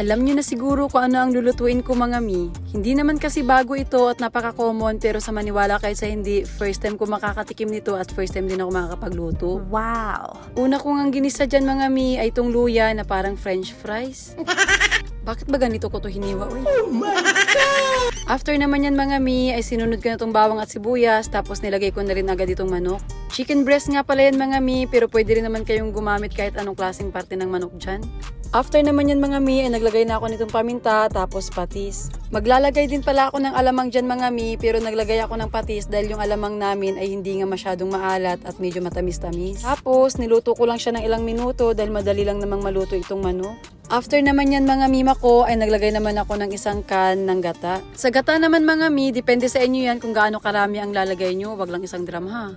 Alam nyo na siguro kung ano ang lulutuin ko mga mi. Hindi naman kasi bago ito at napaka-common pero sa maniwala kayo sa hindi, first time ko makakatikim nito at first time din ako makakapagluto. Wow! Una kong ang ginisa dyan mga mi ay itong luya na parang french fries. Bakit ba ganito ko to hiniwa? Uy? Oh my God! After naman yan mga mi ay sinunod ko na itong bawang at sibuyas tapos nilagay ko na rin agad itong manok. Chicken breast nga pala yan mga mi pero pwede rin naman kayong gumamit kahit anong klaseng parte ng manok dyan. After naman yan mga mi, ay naglagay na ako nitong paminta, tapos patis. Maglalagay din pala ako ng alamang dyan mga mi, pero naglagay ako ng patis dahil yung alamang namin ay hindi nga masyadong maalat at medyo matamis-tamis. Tapos, niluto ko lang siya ng ilang minuto dahil madali lang namang maluto itong manok. After naman yan mga mima ko, ay naglagay naman ako ng isang can ng gata. Sa gata naman mga mi, depende sa inyo yan kung gaano karami ang lalagay nyo, wag lang isang drum ha.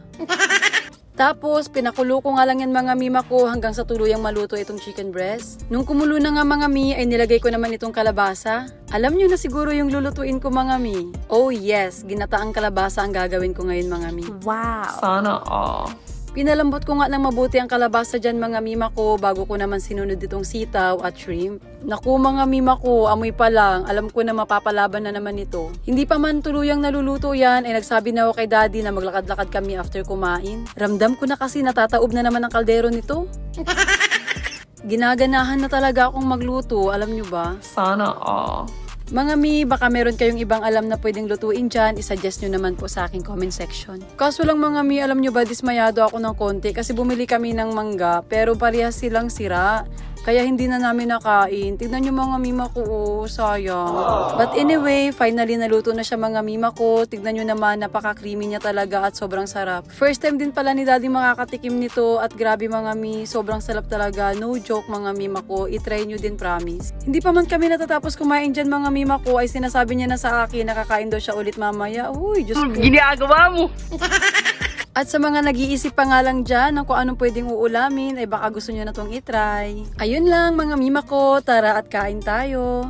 Tapos, pinakulo ko nga lang yan mga mima ko hanggang sa tuluyang maluto itong chicken breast. Nung kumulo na nga mga mi, ay nilagay ko naman itong kalabasa. Alam nyo na siguro yung lulutuin ko mga mi. Oh yes, ginataang kalabasa ang gagawin ko ngayon mga mi. Wow! Sana all. Pinalambot ko nga ng mabuti ang kalabasa dyan mga mima ko bago ko naman sinunod itong sitaw at shrimp. Naku mga mima ko, amoy pa lang, alam ko na mapapalaban na naman ito. Hindi pa man tuluyang naluluto yan, ay nagsabi na ako kay daddy na maglakad-lakad kami after kumain. Ramdam ko na kasi natataob na naman ang kaldero nito. Ginaganahan na talaga akong magluto, alam nyo ba? Sana all. Mga mi, baka meron kayong ibang alam na pwedeng lutuin dyan, isuggest nyo naman po sa aking comment section. Kaso lang mga mi, alam nyo ba, dismayado ako ng konti kasi bumili kami ng mangga pero parehas silang sira. Kaya hindi na namin nakain. Tignan nyo mga mima ko, oh, sayang. But anyway, finally naluto na siya mga mima ko. Tignan nyo naman, napaka-creamy niya talaga at sobrang sarap. First time din pala ni daddy makakatikim nito at grabe mga mi, sobrang sarap talaga. No joke mga mima ko, itry nyo din promise. Hindi pa man kami natatapos kumain dyan mga mima ko ay sinasabi niya na sa akin nakakain daw siya ulit mamaya. Uy, Diyos ko. Ginagawa mo! At sa mga nag-iisip pa nga lang dyan ng kung anong pwedeng uulamin, ay baka gusto nyo na itong itry. Ayun lang mga mima ko, tara at kain tayo.